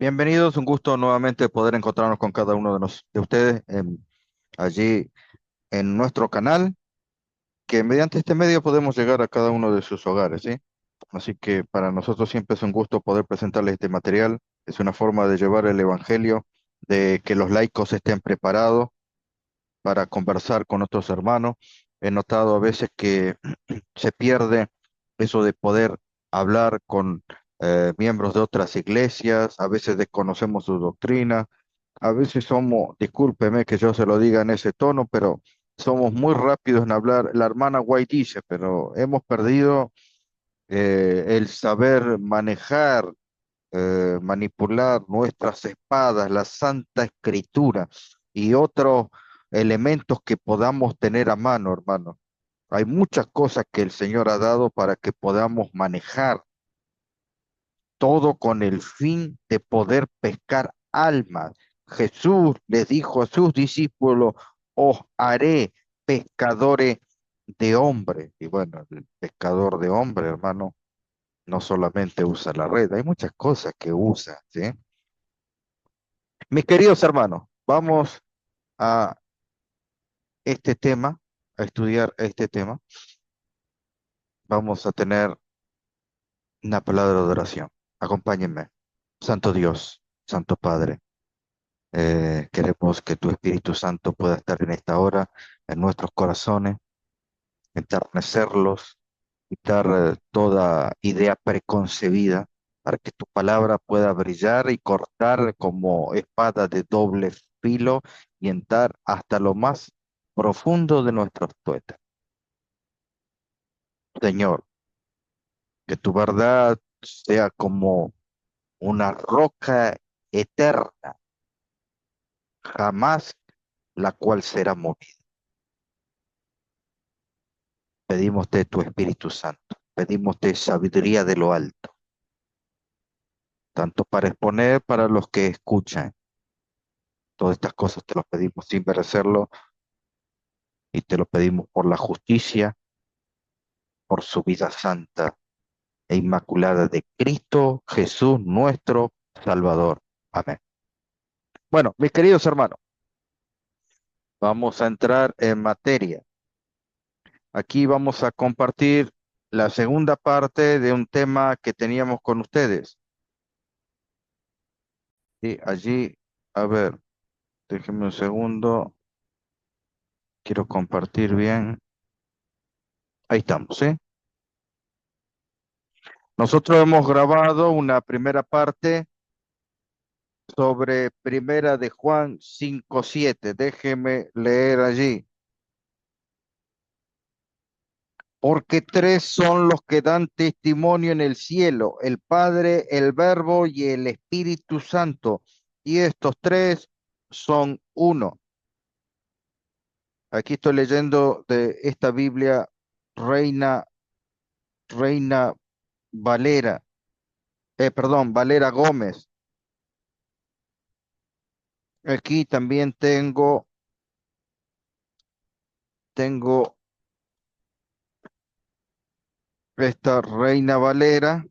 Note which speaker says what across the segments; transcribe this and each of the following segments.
Speaker 1: Bienvenidos, un gusto nuevamente poder encontrarnos con cada uno de ustedes allí en nuestro canal, que mediante este medio podemos llegar a cada uno de sus hogares, ¿sí? Así que para nosotros siempre es un gusto poder presentarles este material. Es una forma de llevar el evangelio, de que los laicos estén preparados para conversar con otros hermanos. He notado a veces que se pierde eso de poder hablar con miembros de otras iglesias, a veces desconocemos su doctrina, a veces somos, discúlpeme que yo se lo diga en ese tono, pero somos muy rápidos en hablar. La hermana White dice, pero hemos perdido el saber manejar, manipular nuestras espadas, la Santa Escritura y otros elementos que podamos tener a mano, hermano. Hay muchas cosas que el Señor ha dado para que podamos manejar todo con el fin de poder pescar almas. Jesús les dijo a sus discípulos, os haré pescadores de hombres. Y bueno, el pescador de hombres, hermano, no solamente usa la red, hay muchas cosas que usa, ¿sí? Mis queridos hermanos, vamos a este tema, a estudiar este tema. Vamos a tener una palabra de adoración. Acompáñenme. Santo Dios, Santo Padre, queremos que tu Espíritu Santo pueda estar en esta hora en nuestros corazones, enternecerlos, quitar toda idea preconcebida para que tu palabra pueda brillar y cortar como espada de doble filo y entrar hasta lo más profundo de nuestros tuétanos. Señor, que tu verdad sea como una roca eterna, jamás la cual será movida. Pedimos tu Espíritu Santo, pedimos sabiduría de lo alto, tanto para exponer para los que escuchan. Todas estas cosas te lo pedimos sin merecerlo y te lo pedimos por la justicia, por su vida santa e inmaculada de Cristo Jesús nuestro Salvador. Amén. Bueno, mis queridos hermanos, vamos a entrar en materia. Aquí vamos a compartir la segunda parte de un tema que teníamos con ustedes. Y allí, a ver, déjenme un segundo, quiero compartir bien. Ahí estamos, ¿sí? Nosotros hemos grabado una primera parte sobre Primera de Juan 5:7. Déjeme leer allí. Porque tres son los que dan testimonio en el cielo, el Padre, el Verbo y el Espíritu Santo. Y estos tres son uno. Aquí estoy leyendo de esta Biblia Reina, Reina Valera, perdón, Valera Gómez. Aquí también tengo esta Reina Valera.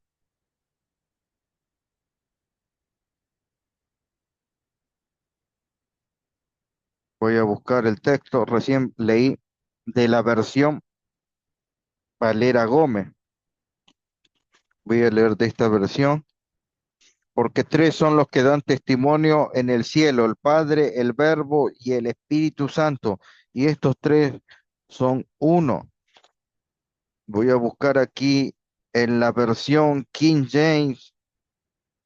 Speaker 1: Voy a buscar el texto. Recién leí de la versión Valera Gómez. Voy a leer de esta versión. Porque tres son los que dan testimonio en el cielo, el Padre, el Verbo y el Espíritu Santo. Y estos tres son uno. Voy a buscar aquí en la versión King James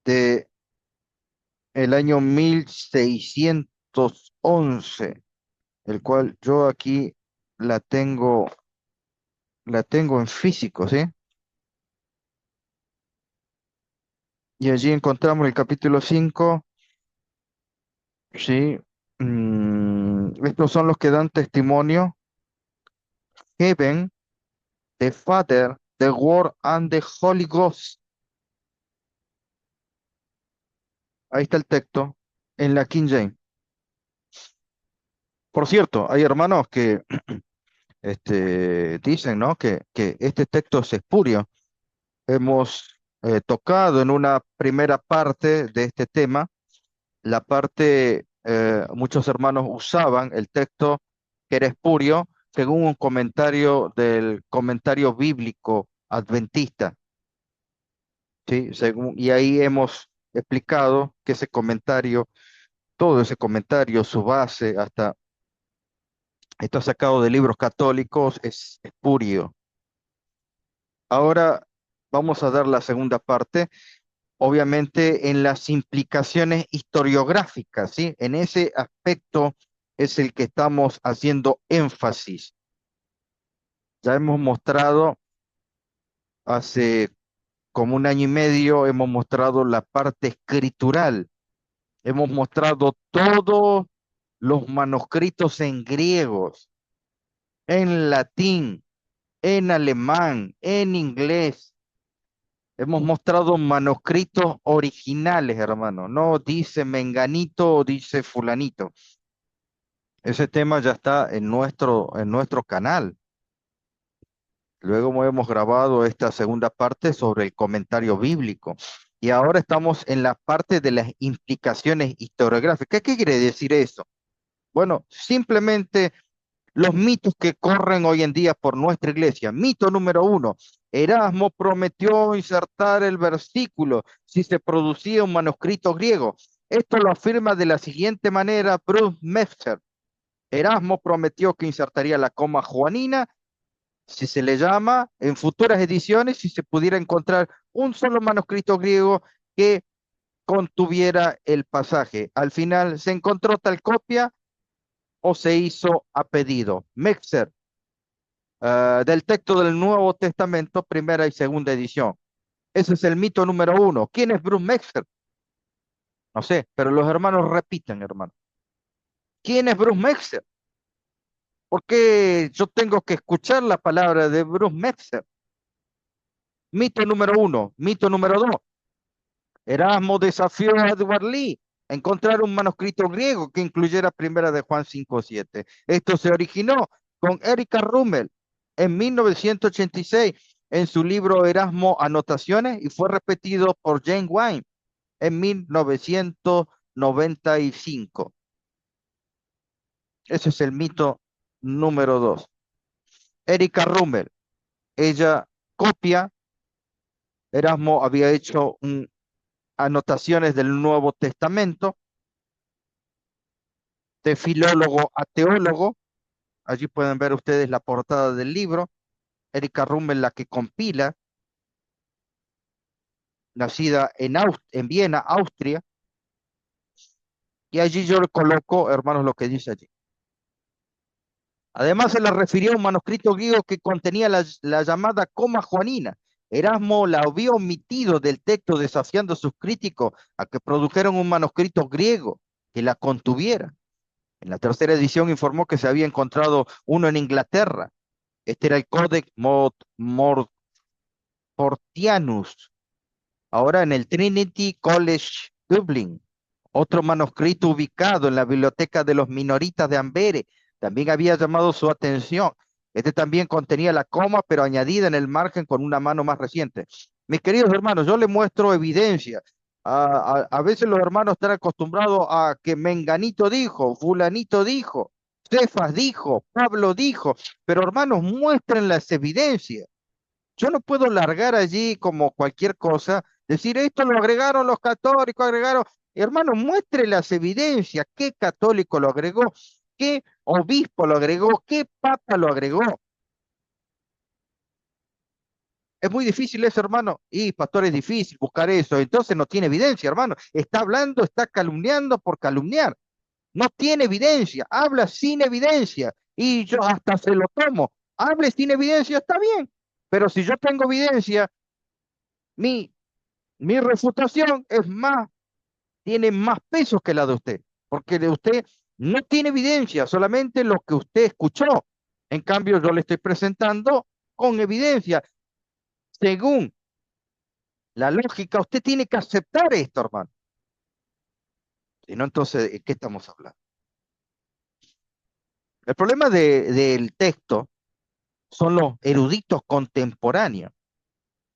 Speaker 1: de el año 1611, el cual yo aquí la tengo, la tengo en físico, ¿sí? Y allí encontramos el capítulo 5, ¿sí? Estos son los que dan testimonio. Heaven, the Father, the Word and the Holy Ghost. Ahí está el texto en la King James. Por cierto, hay hermanos que dicen, ¿no? Que este texto es espurio. Hemos tocado en una primera parte de este tema. La parte, muchos hermanos usaban el texto que era espurio según un comentario del comentario bíblico adventista, ¿sí? Y ahí hemos explicado que ese comentario, todo ese comentario, su base, hasta está sacado de libros católicos, es espurio. Ahora vamos a dar la segunda parte, obviamente en las implicaciones historiográficas, ¿sí? En ese aspecto es el que estamos haciendo énfasis. Ya hemos mostrado hace como un año y medio, hemos mostrado la parte escritural, hemos mostrado todos los manuscritos en griegos, en latín, en alemán, en inglés. Hemos mostrado manuscritos originales, hermano. No dice menganito o dice fulanito. Ese tema ya está en nuestro canal. Luego hemos grabado esta segunda parte sobre el comentario bíblico. Y ahora estamos en la parte de las implicaciones historiográficas. ¿Qué quiere decir eso? Bueno, simplemente los mitos que corren hoy en día por nuestra iglesia. Mito número uno, Erasmo prometió insertar el versículo si se producía un manuscrito griego. Esto lo afirma de la siguiente manera Bruce Metzger. Erasmo prometió que insertaría la coma juanina si se le llama en futuras ediciones, si se pudiera encontrar un solo manuscrito griego que contuviera el pasaje. Al final, ¿se encontró tal copia o se hizo a pedido? Metzger, del texto del Nuevo Testamento, primera y segunda edición. Ese es el mito número uno. ¿Quién es Bruce Metzger? No sé, pero los hermanos repiten, hermano. ¿Quién es Bruce Metzger? ¿Por qué yo tengo que escuchar la palabra de Bruce Metzger? Mito número uno. Mito número dos. Erasmo desafió a Edward Lee a encontrar un manuscrito griego que incluyera primera de Juan 5:7. Esto se originó con Erika Rummel en 1986 en su libro Erasmo Anotaciones y fue repetido por Jane Wine en 1995. Ese es el mito número dos. Erika Rummel, ella copia, Erasmo había hecho anotaciones del Nuevo Testamento de filólogo a teólogo. Allí pueden ver ustedes la portada del libro. Erika Rummel, la que compila, nacida en Viena, Austria. Y allí yo le coloco, hermanos, lo que dice allí. Además, se le refirió a un manuscrito griego que contenía la llamada coma juanina. Erasmo la había omitido del texto, desafiando a sus críticos a que produjeran un manuscrito griego que la contuviera. En la tercera edición informó que se había encontrado uno en Inglaterra. Este era el Codex Portianus, ahora en el Trinity College Dublin. Otro manuscrito ubicado en la biblioteca de los minoritas de Amberes también había llamado su atención. Este también contenía la coma, pero añadida en el margen con una mano más reciente. Mis queridos hermanos, yo les muestro evidencia. A veces los hermanos están acostumbrados a que Menganito dijo, Fulanito dijo, Cefas dijo, Pablo dijo, pero hermanos, muestren las evidencias. Yo no puedo largar allí como cualquier cosa, decir esto lo agregaron los católicos, agregaron, hermano, muestre las evidencias, qué católico lo agregó, qué obispo lo agregó, qué papa lo agregó. Es muy difícil eso, hermano. Y pastor, es difícil buscar eso. Entonces no tiene evidencia, hermano. Está hablando, está calumniando por calumniar. No tiene evidencia, habla sin evidencia. Y yo hasta se lo tomo. Hable sin evidencia, está bien. Pero si yo tengo evidencia, mi Mi refutación es más, tiene más peso que la de usted, porque de usted no tiene evidencia, solamente lo que usted escuchó. En cambio, yo le estoy presentando con evidencia. Según la lógica, usted tiene que aceptar esto, hermano. Si no, entonces, ¿de qué estamos hablando? El problema del texto son los eruditos contemporáneos.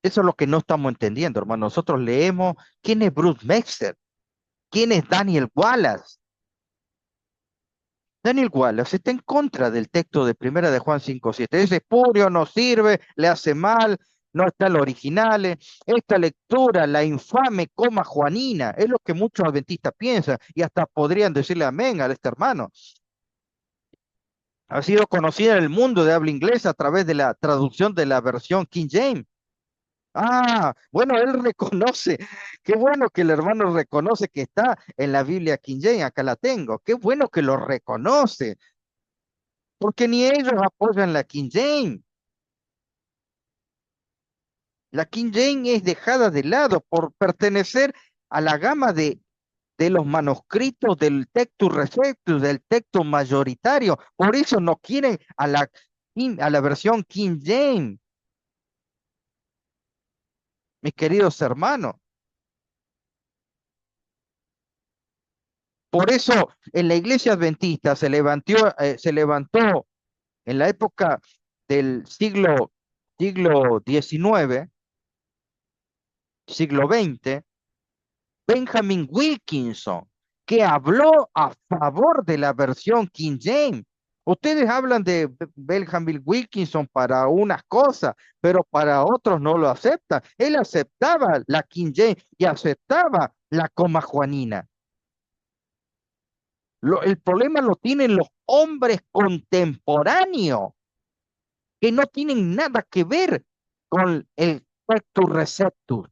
Speaker 1: Eso es lo que no estamos entendiendo, hermano. Nosotros leemos quién es Bruce Mexer, quién es Daniel Wallace. Daniel Wallace está en contra del texto de Primera de Juan 5:7. Es espurio, no sirve, le hace mal, no está en los originales. Esta lectura, la infame coma juanina, es lo que muchos adventistas piensan y hasta podrían decirle amén a este hermano. Ha sido conocida en el mundo de habla inglesa a través de la traducción de la versión King James. Ah, bueno, él reconoce. Qué bueno que el hermano reconoce que está en la Biblia King James. Acá la tengo. Qué bueno que lo reconoce, porque ni ellos apoyan la King James. La King James es dejada de lado por pertenecer a la gama de los manuscritos del Textus Receptus, del texto mayoritario. Por eso no quieren a la versión King James, mis queridos hermanos. Por eso en la iglesia adventista se levantó en la época del siglo XIX, siglo XX, Benjamin Wilkinson, que habló a favor de la versión King James. Ustedes hablan de Benjamin Wilkinson para unas cosas, pero para otros no lo aceptan. Él aceptaba la King James y aceptaba la coma juanina. El problema lo tienen los hombres contemporáneos que no tienen nada que ver con el Pectus Receptus.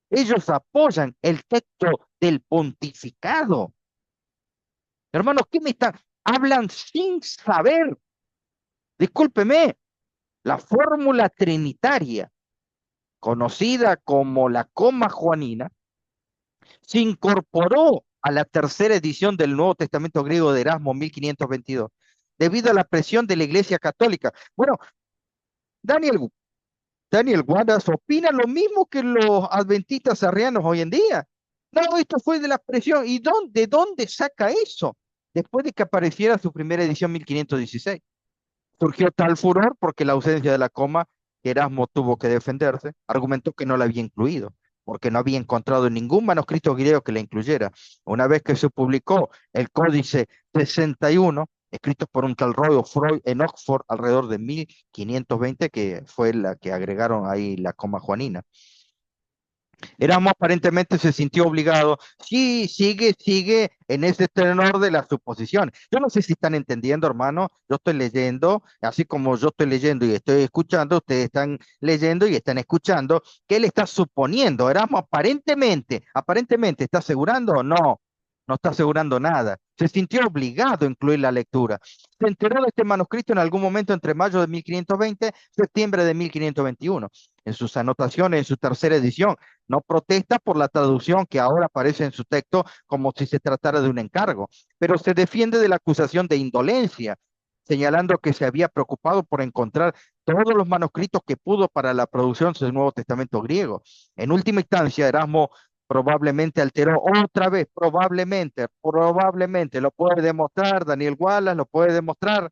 Speaker 1: Ellos apoyan el texto del pontificado. Hermanos, ¿qué me están? Hablan sin saber. Discúlpeme, la fórmula trinitaria, conocida como la coma juanina, se incorporó a la tercera edición del Nuevo Testamento griego de Erasmo 1522, debido a la presión de la Iglesia Católica. Bueno, Daniel, Daniel Wallace opina lo mismo que los adventistas arrianos hoy en día. No, esto fue de la presión. ¿Y de dónde saca eso? Después de que apareciera su primera edición 1516. Surgió tal furor porque la ausencia de la coma, Erasmo tuvo que defenderse, argumentó que no la había incluido, porque no había encontrado ningún manuscrito griego que la incluyera. Una vez que se publicó el Códice 61, escrito por un tal Roy Freud en Oxford alrededor de 1520, que fue la que agregaron ahí la coma juanina. Erasmo aparentemente se sintió obligado. Sí, sigue en ese tenor de la suposición. Yo no sé si están entendiendo, hermano. Yo estoy leyendo, así como yo estoy leyendo y estoy escuchando, ustedes están leyendo y están escuchando, que él está suponiendo. Erasmo aparentemente, ¿está asegurando o no? No está asegurando nada. Se sintió obligado a incluir la lectura. Se enteró de este manuscrito en algún momento entre mayo de 1520 y septiembre de 1521. En sus anotaciones, en su tercera edición, no protesta por la traducción que ahora aparece en su texto como si se tratara de un encargo, pero se defiende de la acusación de indolencia, señalando que se había preocupado por encontrar todos los manuscritos que pudo para la producción del Nuevo Testamento griego. En última instancia, Erasmo probablemente alteró otra vez, probablemente, lo puede demostrar, Daniel Wallace lo puede demostrar,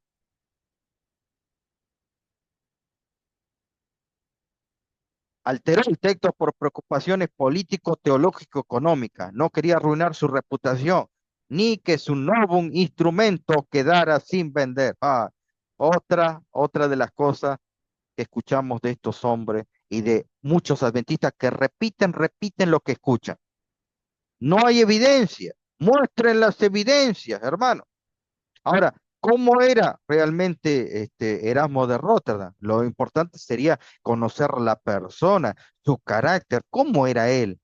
Speaker 1: alteró el texto por preocupaciones político-teológico-económicas. No quería arruinar su reputación, ni que su novum instrumento quedara sin vender. Otra de las cosas que escuchamos de estos hombres y de muchos adventistas que repiten lo que escuchan. No hay evidencia. Muestren las evidencias, hermano. Ahora, ¿cómo era realmente Erasmo de Rotterdam? Lo importante sería conocer la persona, su carácter, cómo era él,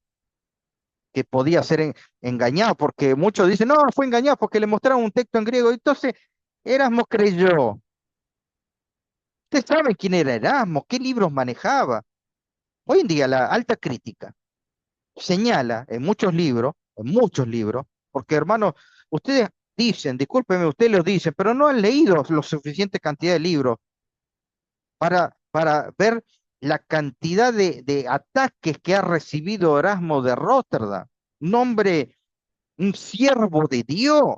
Speaker 1: que podía ser engañado, porque muchos dicen, no, fue engañado porque le mostraron un texto en griego. Entonces, Erasmo creyó. Ustedes saben quién era Erasmo, qué libros manejaba. Hoy en día la alta crítica señala en muchos libros, porque hermanos, ustedes dicen, discúlpenme, ustedes lo dicen, pero no han leído lo suficiente cantidad de libros para ver la cantidad de ataques que ha recibido Erasmo de Rotterdam, un hombre, un siervo de Dios.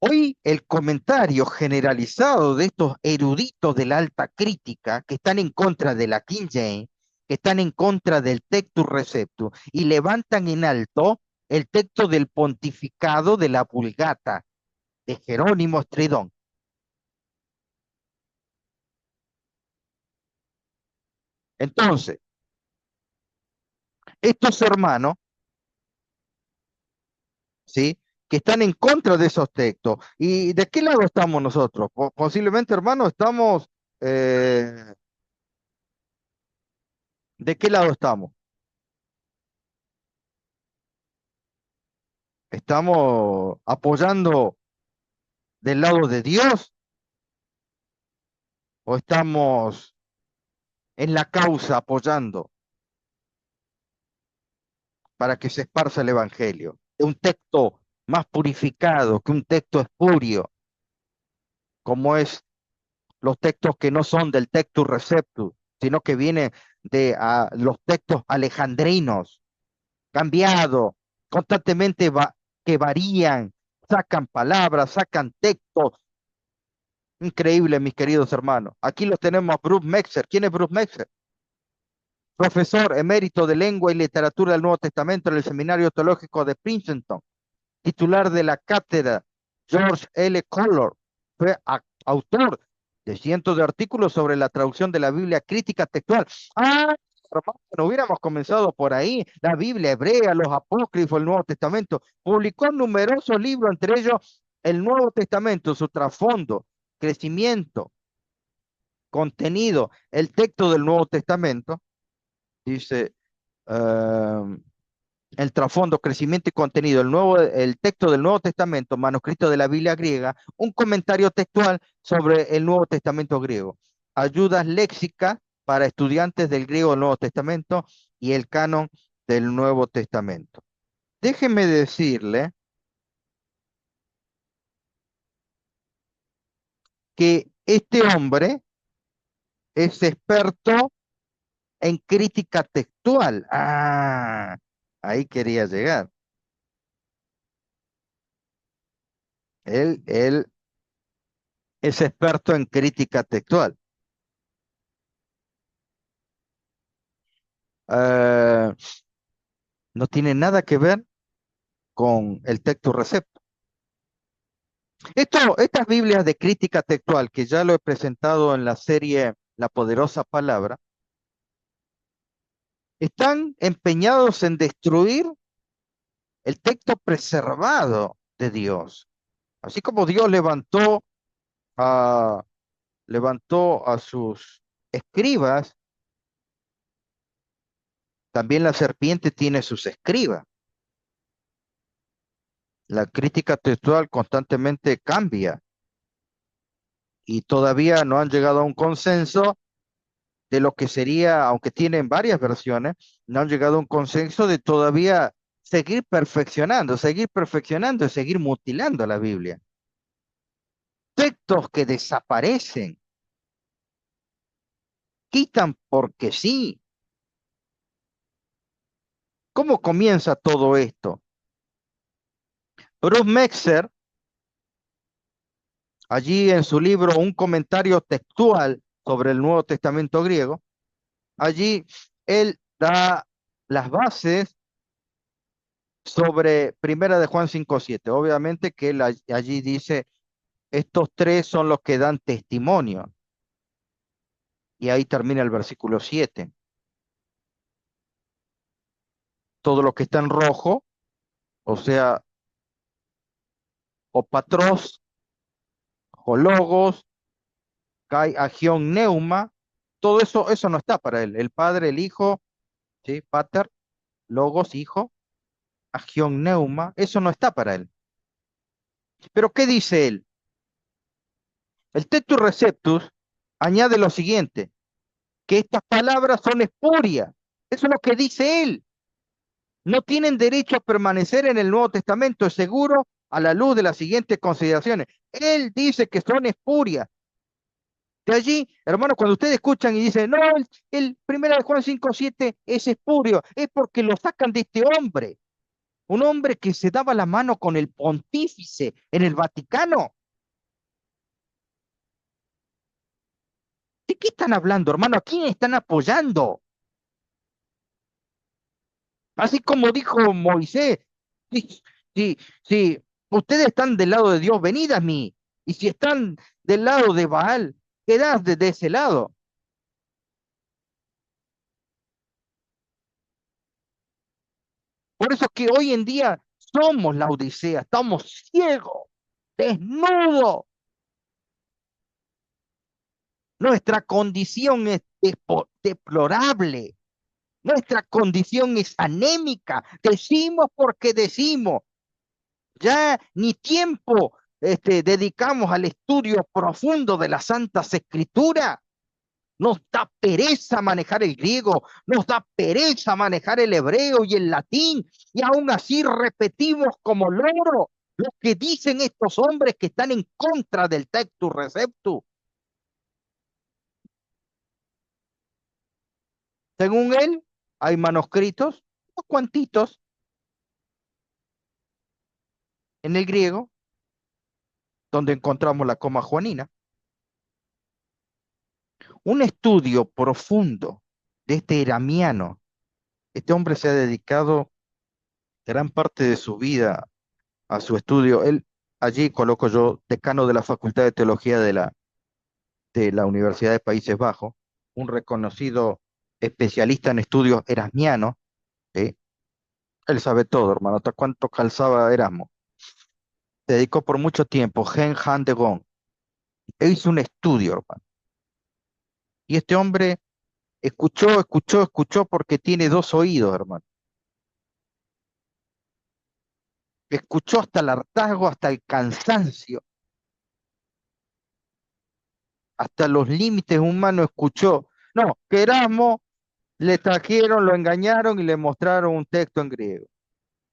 Speaker 1: Hoy el comentario generalizado de estos eruditos de la alta crítica que están en contra de la King James, que están en contra del Textus Receptus y levantan en alto el texto del pontificado de la Vulgata de Jerónimo Estridón. Entonces, estos hermanos, ¿sí? Que están en contra de esos textos. ¿Y de qué lado estamos nosotros? Posiblemente, hermanos, estamos, eh, ¿de qué lado estamos? ¿Estamos apoyando del lado de Dios o estamos en la causa apoyando para que se esparza el evangelio? Un texto más purificado que un texto espurio, como es los textos que no son del Textus Receptus, sino que vienen de los textos alejandrinos, cambiados, constantemente que varían, sacan palabras, sacan textos. Increíble, mis queridos hermanos. Aquí los tenemos a Bruce Mexer. ¿Quién es Bruce Mexer? Profesor emérito de Lengua y Literatura del Nuevo Testamento en el Seminario Teológico de Princeton, titular de la cátedra George L. Collor. Fue autor de cientos de artículos sobre la traducción de la Biblia crítica textual. Ah, hermano, no hubiéramos comenzado por ahí. La Biblia hebrea, los apócrifos, el Nuevo Testamento. Publicó numerosos libros, entre ellos el Nuevo Testamento, su trasfondo, crecimiento, contenido, el texto del Nuevo Testamento. Dice, um, el trasfondo, crecimiento y contenido, el texto del Nuevo Testamento, manuscrito de la Biblia griega, un comentario textual sobre el Nuevo Testamento griego, ayudas léxicas para estudiantes del griego del Nuevo Testamento y el canon del Nuevo Testamento. Déjeme decirle que este hombre es experto en crítica textual. Ah, ahí quería llegar. Él es experto en crítica textual. Eh, no tiene nada que ver con el texto recepto. Estas Biblias de crítica textual, que ya lo he presentado en la serie La Poderosa Palabra, están empeñados en destruir el texto preservado de Dios. Así como Dios a, levantó a sus escribas, también la serpiente tiene sus escribas. La crítica textual constantemente cambia y todavía no han llegado a un consenso de lo que sería, aunque tienen varias versiones, no han llegado a un consenso de todavía seguir perfeccionando y seguir mutilando la Biblia. Textos que desaparecen, quitan porque sí. ¿Cómo comienza todo esto? Bruce Mexer, allí en su libro Un comentario textual sobre el Nuevo Testamento griego, allí él da las bases sobre Primera de Juan 5:7. Obviamente que él allí dice, estos tres son los que dan testimonio. Y ahí termina el versículo 7. Todo lo que está en rojo, o sea, o patros, o logos, kai, agión, neuma, todo eso no está para él. El Padre, el Hijo, ¿sí? Pater, logos, Hijo, agión, neuma, eso no está para él. Pero ¿qué dice él? El Textus Receptus añade lo siguiente, que estas palabras son espurias. Eso es lo que dice él. No tienen derecho a permanecer en el Nuevo Testamento, es seguro, a la luz de las siguientes consideraciones. Él dice que son espurias. De allí, hermanos, cuando ustedes escuchan y dicen, no, el 1 de Juan 5:7 es espurio, es porque lo sacan de este hombre.
Speaker 2: un hombre que se daba la mano con el pontífice en el Vaticano. ¿De qué están hablando, hermano? ¿A quién están apoyando? Así como dijo Moisés, si, si ustedes están del lado de Dios, venid a mí. Y si están del lado de Baal, quedad de ese lado. Por eso es que hoy en día somos la Odisea, estamos ciegos, desnudos. Nuestra condición es deplorable. Nuestra condición es anémica. Decimos porque decimos. Ya ni tiempo dedicamos al estudio profundo de las Santas Escrituras. Nos da pereza manejar el griego, nos da pereza manejar el hebreo y el latín, y aún así repetimos como loro lo que dicen estos hombres que están en contra del Textus Receptus. Según él, hay manuscritos, unos cuantitos en el griego, donde encontramos la coma juanina. Un estudio profundo de este eramiano. Este hombre se ha dedicado gran parte de su vida a su estudio. Él, allí coloco yo, decano de la Facultad de Teología de la Universidad de Países Bajos, un reconocido especialista en estudios erasmianos, ¿sí? Él sabe todo, hermano, hasta cuánto calzaba Erasmo. Se dedicó por mucho tiempo, Gen Han de Gon. Él hizo un estudio, hermano. Y este hombre escuchó porque tiene dos oídos, hermano. Escuchó hasta el hartazgo, hasta el cansancio, hasta los límites humanos escuchó. No, que Erasmo le trajeron, lo engañaron y le mostraron un texto en griego,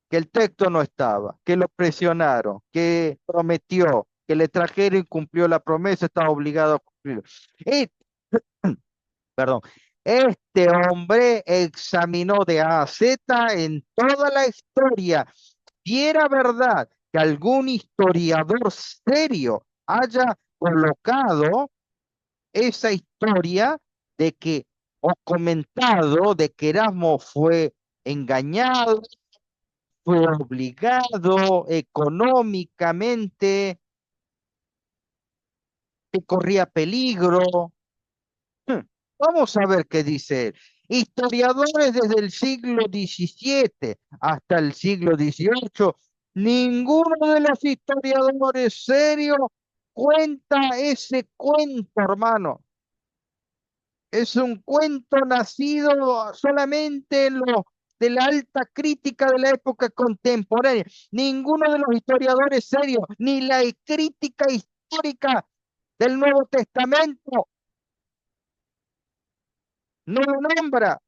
Speaker 2: que el texto no estaba, que lo presionaron, que prometió, que le trajeron y cumplió la promesa, estaba obligado a cumplirlo. Y, perdón, este hombre examinó de A a Z en toda la historia. Si era verdad que algún historiador serio haya colocado esa historia de que, o comentado de que Erasmo fue engañado, fue obligado económicamente, que corría peligro. Hmm, Vamos a ver qué dice él. Historiadores desde el siglo XVII hasta el siglo XVIII, ninguno de los historiadores serios cuenta ese cuento, hermano. Es un cuento nacido solamente en lo de la alta crítica de la época contemporánea. Ninguno de los historiadores serios, ni la crítica histórica del Nuevo Testamento, no lo nombra.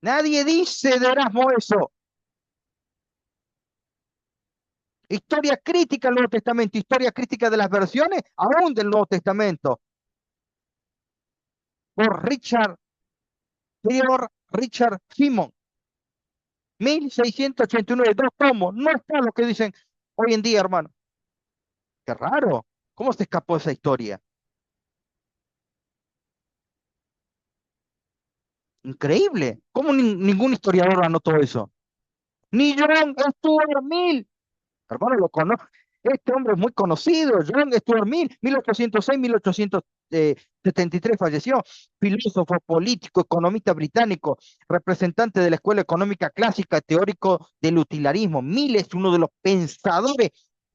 Speaker 2: Nadie dice de Erasmo eso. Historia crítica del Nuevo Testamento, historia crítica de las versiones, aún del Nuevo Testamento, por Prior Richard Simon, 1689, dos tomos. No está lo que dicen hoy en día, hermano. Qué raro. ¿Cómo se escapó esa historia? Increíble. ¿Cómo ningún historiador anotó eso? Ni John Stuart Mill. Hermano, lo conozco. Este hombre es muy conocido. John Stuart Mill, 1806-1873 falleció. Filósofo, político, economista británico, representante de la Escuela Económica Clásica, teórico del utilitarismo. Mill es uno de los pensadores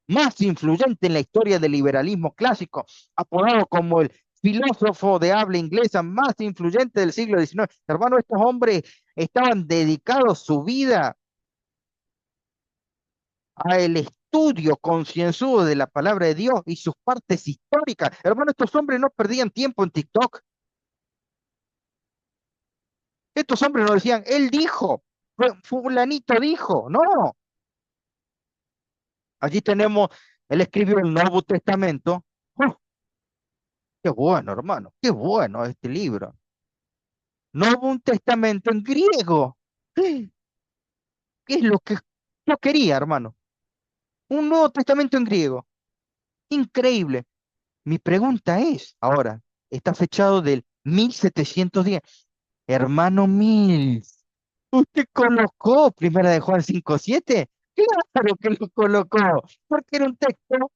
Speaker 2: más influyentes en la historia del liberalismo clásico, apodado como el filósofo de habla inglesa más influyente del siglo XIX. Hermano, estos hombres estaban dedicados su vida a el estudio concienzudo de la palabra de Dios y sus partes históricas. Hermano, estos hombres no perdían tiempo en TikTok. Estos hombres no decían, él dijo, fulanito dijo. No, allí tenemos, él escribió el Nuevo Testamento. ¡Oh! Qué bueno, hermano, qué bueno este libro. No hubo un testamento en griego. ¿Qué es lo que yo quería, hermano? Un Nuevo Testamento en griego. Increíble. Mi pregunta es, ahora, está fechado del 1710. Hermano Mills, ¿usted colocó Primera de Juan 5:7? Claro que lo colocó, porque era un texto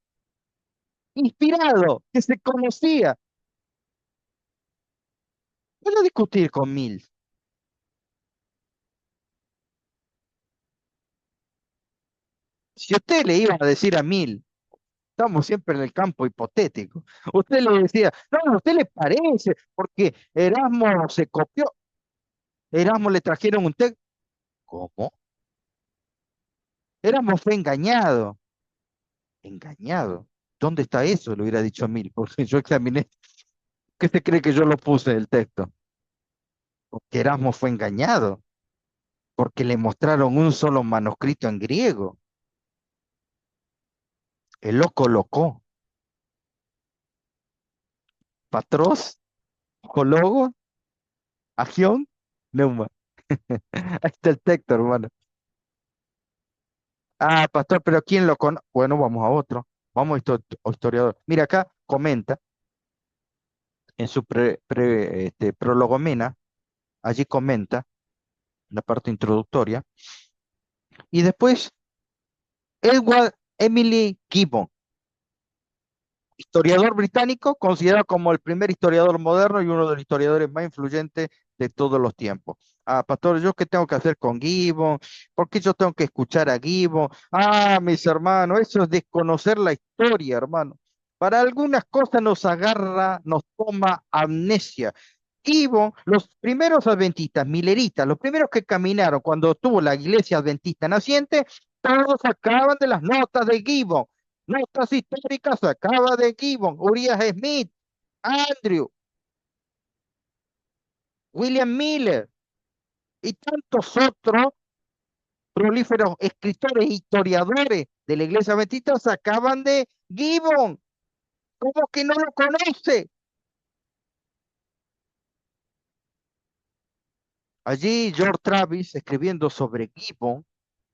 Speaker 2: inspirado, que se conocía. Puedo discutir con Mills. Si usted le iba a decir a Mills, estamos siempre en el campo hipotético, usted le decía, no, a usted le parece, porque Erasmo se copió, Erasmo le trajeron un texto. ¿Cómo? Erasmo fue engañado. Engañado. ¿Dónde está eso? Le hubiera dicho a Mills, porque yo examiné. ¿Qué se cree que yo lo puse en el texto? Porque Erasmo fue engañado, porque le mostraron un solo manuscrito en griego. Él lo colocó. Patros, Jologo, Agión, Neuma. Ahí está el texto, hermano. Ah, pastor, pero ¿quién lo conoce? Bueno, vamos a otro. Vamos a historiador. Mira, acá comenta en su prologomena, allí comenta en la parte introductoria, y después Edward Emily Gibbon, historiador británico, considerado como el primer historiador moderno y uno de los historiadores más influyentes de todos los tiempos. Ah, pastor, ¿yo qué tengo que hacer con Gibbon? ¿Por qué yo tengo que escuchar a Gibbon? Ah, mis hermanos, eso es desconocer la historia, hermano. Para algunas cosas nos agarra, nos toma amnesia. Gibbon, los primeros adventistas, mileritas, los primeros que caminaron cuando tuvo la iglesia adventista naciente, todos sacaban de las notas de Gibbon. Notas históricas sacaba de Gibbon, Uriah Smith, Andrew, William Miller y tantos otros prolíferos escritores e historiadores de la iglesia adventista sacaban de Gibbon. ¿Cómo que no lo conoce? Allí George Travis, escribiendo sobre Gibbon,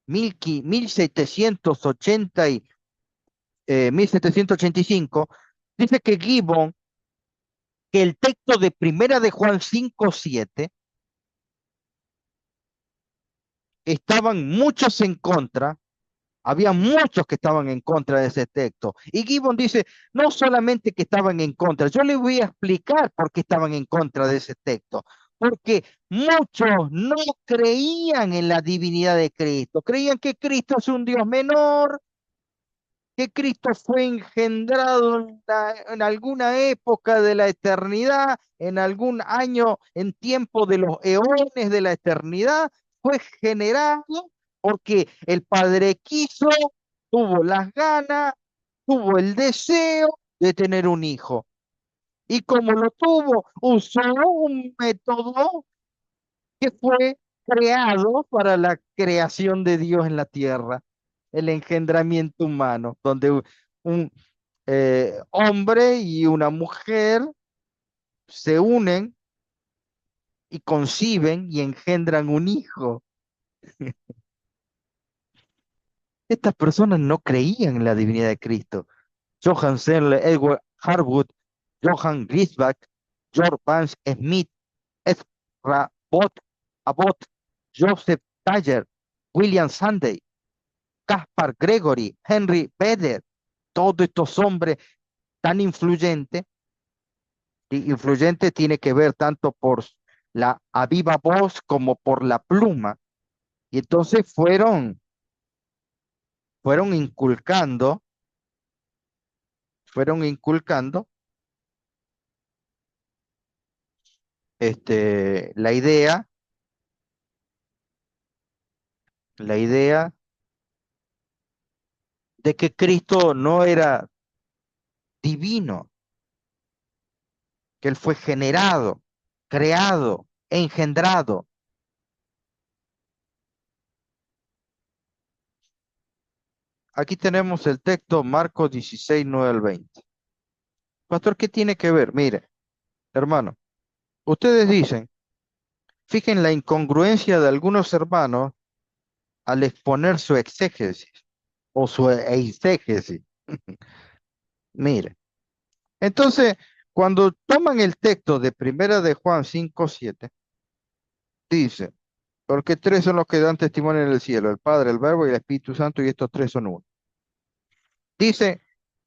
Speaker 2: 1780 y 1785, dice que Gibbon, que el texto de Primera de Juan 5:7, estaban muchos en contra, había muchos que estaban en contra de ese texto. Y Gibbon dice, no solamente que estaban en contra, yo les voy a explicar por qué estaban en contra de ese texto. Porque muchos no creían en la divinidad de Cristo, creían que Cristo es un Dios menor, que Cristo fue engendrado en alguna época de la eternidad, en algún año, en tiempo de los eones de la eternidad, fue generado porque el Padre quiso, tuvo las ganas, tuvo el deseo de tener un hijo. Y como lo tuvo, usó un método que fue creado para la creación de Dios en la tierra, el engendramiento humano, donde un hombre y una mujer se unen y conciben y engendran un hijo. Estas personas no creían en la divinidad de Cristo. Johann Sennler, Edward Harwood, Johann Griesbach, George Vance Smith, Ezra Abbott, Joseph Taylor, William Sunday, Caspar Gregory, Henry Beder, todos estos hombres tan influyentes, y influyente tiene que ver tanto por la a viva voz como por la pluma. Y entonces fueron inculcando, fueron inculcando la idea de que Cristo no era divino, que él fue generado, creado, engendrado. Aquí tenemos el texto Marcos 16, 9 al 20. Pastor, ¿qué tiene que ver? Mire, hermano, ustedes dicen Fijen la incongruencia de algunos hermanos al exponer su exégesis o su eisegesis. Mire, entonces, cuando toman el texto de Primera de Juan 5:7, dice, porque tres son los que dan testimonio en el cielo, el Padre, el Verbo y el Espíritu Santo, y estos tres son uno. Dice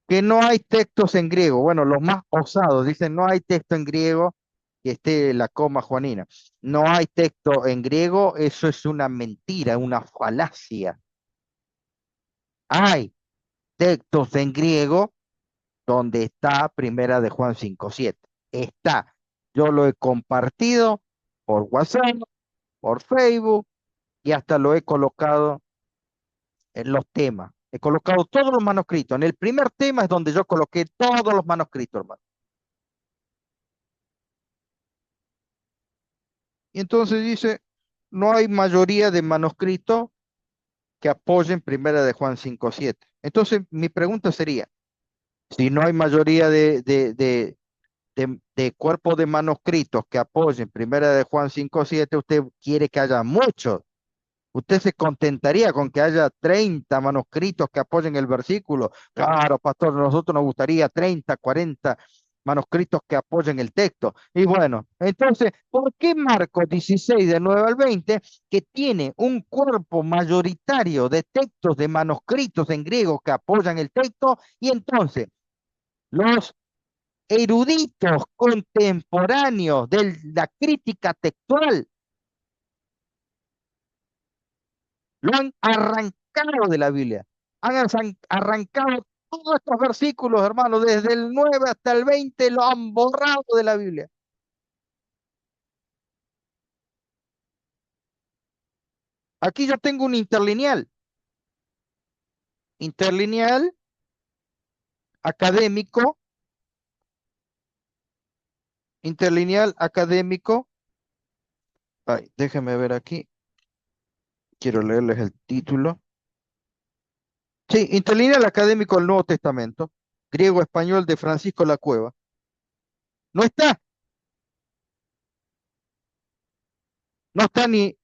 Speaker 2: que no hay textos en griego. Bueno, los más osados dicen no hay texto en griego que esté la coma juanina. No hay texto en griego, eso es una mentira, una falacia. Hay textos en griego donde está Primera de Juan 5:7. Está. Yo lo he compartido por WhatsApp, por Facebook y hasta lo he colocado en los temas. He colocado todos los manuscritos. En el primer tema es donde yo coloqué todos los manuscritos, hermano. Y entonces dice, no hay mayoría de manuscritos que apoyen Primera de Juan 5:7. Entonces, mi pregunta sería, si no hay mayoría de cuerpos de manuscritos que apoyen Primera de Juan 5:7, usted quiere que haya muchos. ¿Usted se contentaría con que haya 30 manuscritos que apoyen el versículo? Claro, pastor, a nosotros nos gustaría 30, 40 manuscritos que apoyen el texto. Y bueno, entonces, ¿por qué Marcos 16, de 9 al 20, que tiene un cuerpo mayoritario de textos, de manuscritos en griego que apoyan el texto, y entonces los eruditos contemporáneos de la crítica textual lo han arrancado de la Biblia? Arrancado todos estos versículos, hermanos, desde el 9 hasta el 20, lo han borrado de la Biblia. Aquí yo tengo un interlineal académico, interlineal académico. Ay, déjenme ver aquí, quiero leerles el título. Sí, interlineal académico del Nuevo Testamento, griego-español de Francisco La Cueva. No está, no está ni,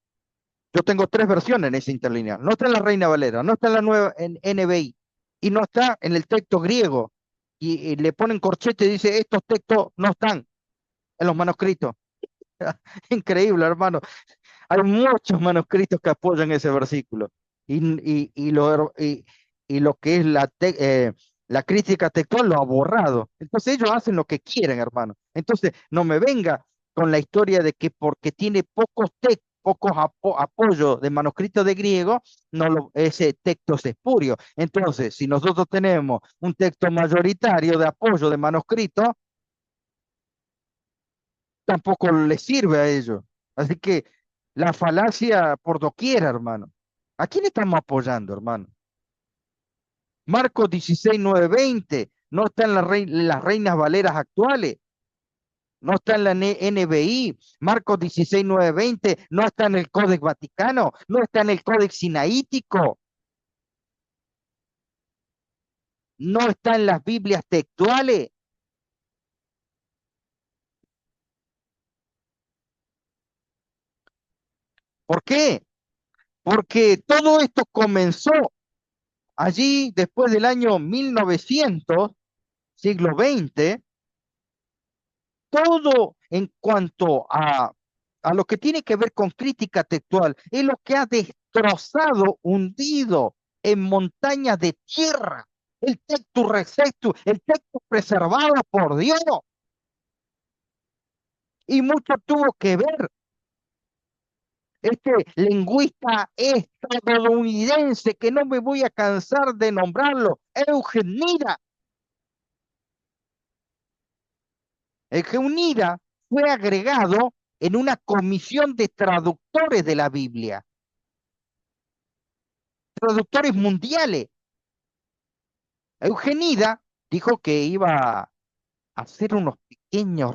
Speaker 2: yo tengo tres versiones en ese interlineal. No está en la Reina Valera, no está en la nueva en NBI y no está en el texto griego. Y le ponen corchete y dice, estos textos no están en los manuscritos. Increíble, hermano. Hay muchos manuscritos que apoyan ese versículo. Y lo que es la crítica textual lo ha borrado. Entonces ellos hacen lo que quieren, hermano. Entonces no me venga con la historia de que porque tiene pocos apoyos de manuscritos de griego, ese texto es espurio. Entonces, si nosotros tenemos un texto mayoritario de apoyo de manuscritos, tampoco les sirve a ellos. Así que la falacia por doquier, hermano. ¿A quién estamos apoyando, hermano? Marcos 16, 9, 20. No está en las Reinas Valeras actuales. No está en la NBI. Marcos 16, 9, 20. No está en el Códex Vaticano. No está en el Códex Sinaítico. No está en las Biblias textuales. ¿Por qué? Porque todo esto comenzó allí después del año 1900, siglo XX. Todo en cuanto a lo que tiene que ver con crítica textual es lo que ha destrozado, hundido en montañas de tierra el texto receptus, el texto preservado por Dios. Y mucho tuvo que ver este lingüista estadounidense, que no me voy a cansar de nombrarlo, Eugenida. Eugenida fue agregado en una comisión de traductores de la Biblia, traductores mundiales. Eugenida dijo que iba a hacer unos pequeños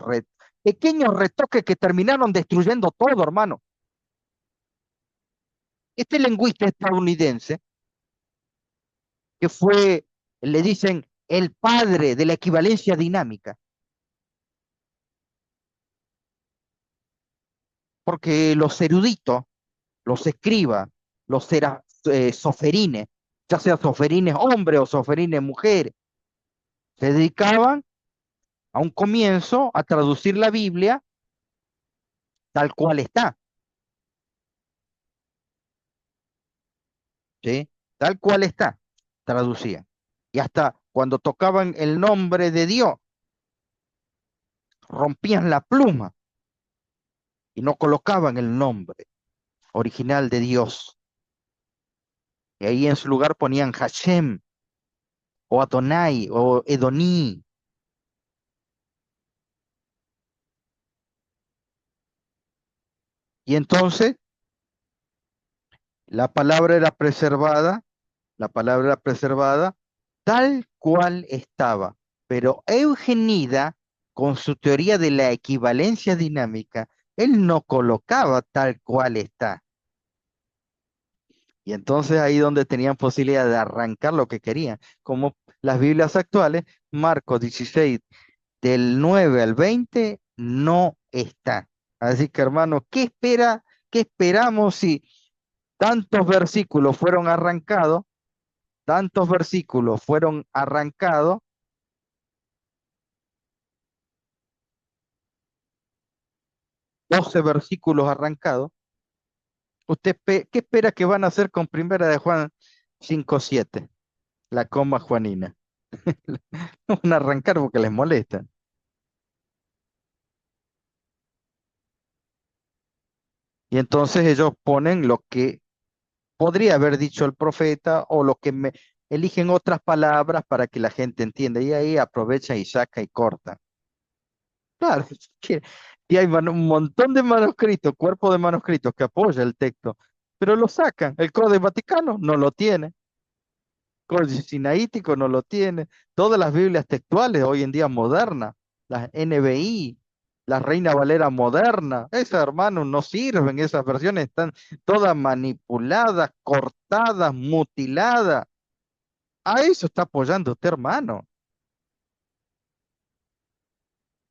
Speaker 2: retoques que terminaron destruyendo todo, hermano. Este lingüista estadounidense, que fue, le dicen, el padre de la equivalencia dinámica, porque los eruditos, los escribas, soferines, ya sea soferines hombres o soferines mujeres, se dedicaban a un comienzo a traducir la Biblia tal cual está, ¿sí? Tal cual está, traducían. Y hasta cuando tocaban el nombre de Dios, rompían la pluma y no colocaban el nombre original de Dios. Y ahí en su lugar ponían Hashem o Adonai o Edoní. Y entonces la palabra era preservada, la palabra era preservada tal cual estaba. Pero Eugenida, con su teoría de la equivalencia dinámica, él no colocaba tal cual está. Y entonces ahí donde tenían posibilidad de arrancar lo que querían, como las Biblias actuales, Marcos 16, del 9 al 20, no está. Así que hermano, qué esperamos si tantos versículos fueron arrancados, tantos versículos fueron arrancados, 12 versículos arrancados? ¿Qué espera que van a hacer con Primera de Juan 5:7? La coma juanina. No van a arrancar porque les molesta. Y entonces ellos ponen lo que podría haber dicho el profeta o lo que eligen otras palabras para que la gente entienda. Y ahí aprovecha y saca y corta. Claro, que- y hay un montón de manuscritos, cuerpo de manuscritos que apoya el texto, pero lo sacan. El Códice Vaticano no lo tiene, Códice Sinaítico no lo tiene. Todas las Biblias textuales hoy en día modernas, las NBI, la Reina Valera moderna, esas hermanos no sirven, esas versiones están todas manipuladas, cortadas, mutiladas. A eso está apoyando usted, hermano.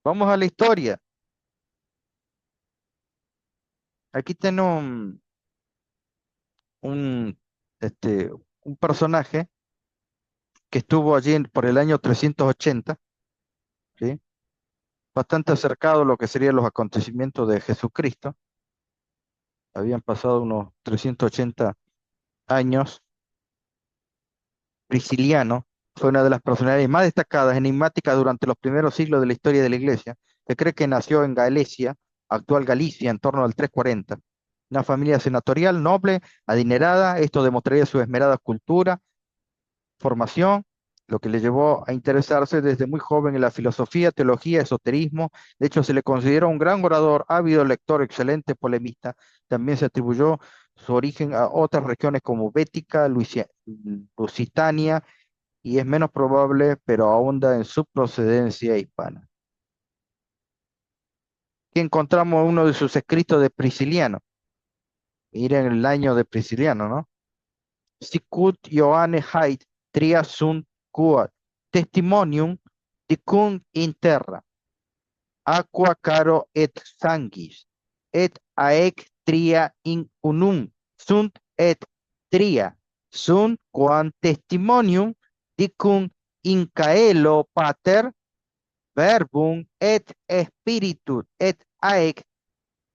Speaker 2: Vamos a la historia. Aquí tengo un, este, un personaje que estuvo allí por el año 380, ¿sí? Bastante acercado a lo que serían los acontecimientos de Jesucristo. Habían pasado unos 380 años. Prisciliano fue una de las personalidades más destacadas, enigmáticas durante los primeros siglos de la historia de la Iglesia. Se cree que nació en Galicia, actual Galicia, en torno al 340. Una familia senatorial, noble, adinerada. Esto demostraría su esmerada cultura, formación, lo que le llevó a interesarse desde muy joven en la filosofía, teología, esoterismo. De hecho, se le considera un gran orador, ávido lector, excelente polemista. También se atribuyó su origen a otras regiones como Bética, Lusitania, y es menos probable, pero ahonda en su procedencia hispana. Aquí encontramos uno de sus escritos de Prisciliano. Miren el año de Prisciliano, ¿no? Sicut Johanne Heid tria sunt quod testimonium dicun in terra, aqua caro et sanguis, et aec tria in unum sunt et tria sunt quam testimonium dicun in caelo pater verbum et spiritus et aec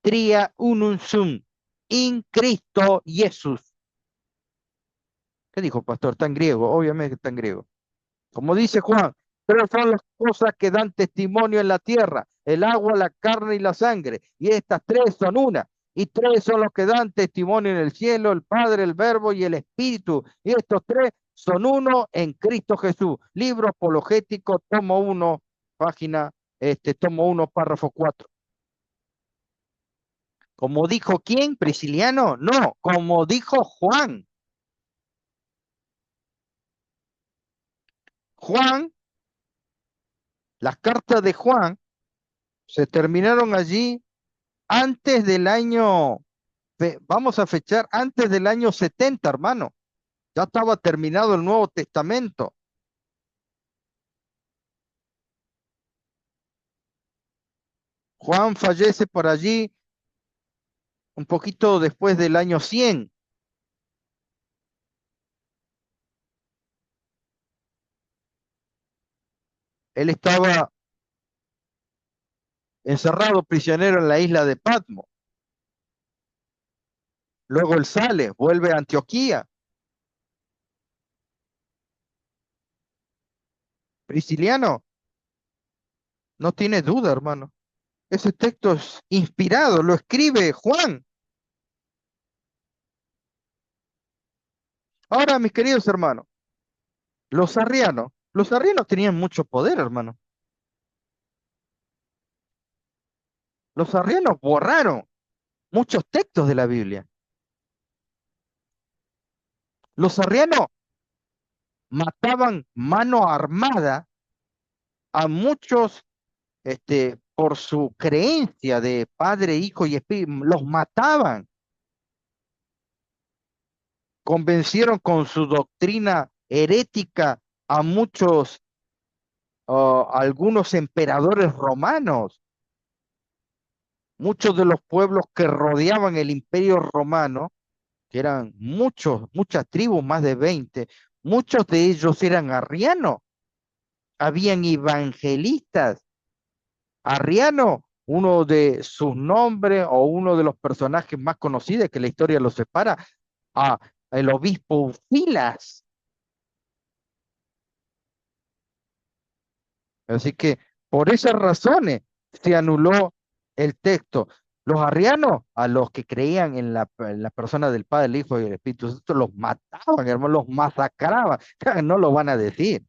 Speaker 2: tria unum sum in Cristo Jesus. ¿Qué dijo, pastor? Está en griego, obviamente que está en griego. Como dice Juan, tres son las cosas que dan testimonio en la tierra, el agua, la carne y la sangre. Y estas tres son una. Y tres son los que dan testimonio en el cielo, el Padre, el Verbo y el Espíritu. Y estos tres son uno en Cristo Jesús. Libro apologético, tomo uno, página, tomo uno, párrafo 4. Como dijo quién, Prisciliano, no, como dijo Juan. Juan, las cartas de Juan se terminaron allí antes del año, vamos a fechar antes del año 70, hermano. Ya estaba terminado el Nuevo Testamento. Juan fallece por allí un poquito después del año 100. Él estaba encerrado, prisionero en la isla de Patmos. Luego él sale, vuelve a Antioquía. Prisciliano, no tiene duda, hermano. Ese texto es inspirado, lo escribe Juan. Ahora, mis queridos hermanos, los arrianos tenían mucho poder, hermano. Los arrianos borraron muchos textos de la Biblia. Los arrianos mataban mano armada a muchos, por su creencia de Padre, Hijo y Espíritu, los mataban. Convencieron con su doctrina herética a muchos, algunos emperadores romanos. Muchos de los pueblos que rodeaban el imperio romano, que eran muchos, muchas tribus, más de 20, muchos de ellos eran arrianos. Habían evangelistas arrianos. Uno de sus nombres o uno de los personajes más conocidos que la historia los separa, a el obispo Filas. Así que por esas razones se anuló el texto. Los arrianos, a los que creían en la persona del Padre, el Hijo y el Espíritu Santo, los mataban, hermano, los masacraban. No lo van a decir.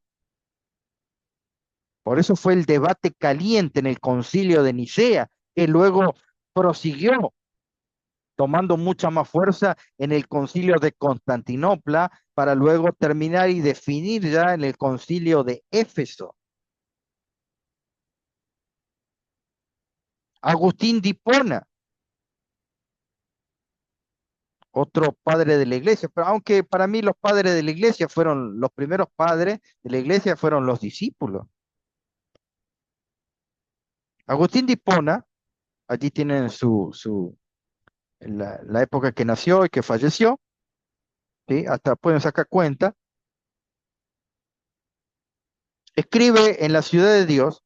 Speaker 2: Por eso fue el debate caliente en el concilio de Nicea, que luego prosiguió tomando mucha más fuerza en el concilio de Constantinopla, para luego terminar y definir ya en el concilio de Éfeso. Agustín de Hipona, otro padre de la iglesia, pero aunque para mí los padres de la iglesia fueron, los primeros padres de la iglesia fueron los discípulos. Agustín de Hipona, allí tienen la época que nació y que falleció, ¿sí? Hasta pueden sacar cuenta. Escribe en la ciudad de Dios,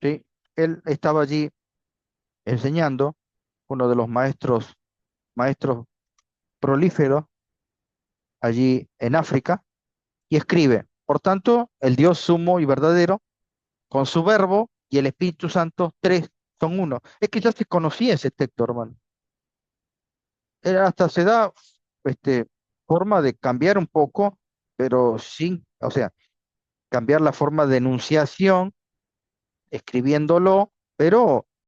Speaker 2: ¿sí? Él estaba allí enseñando, uno de los maestros prolíferos allí en África, y escribe: por tanto, el Dios sumo y verdadero, con su verbo y el Espíritu Santo, tres son uno. Es que ya se conocía ese texto, hermano. Hasta se da, este, forma de cambiar un poco, pero sin, o sea, cambiar la forma de enunciación, escribiéndolo, pero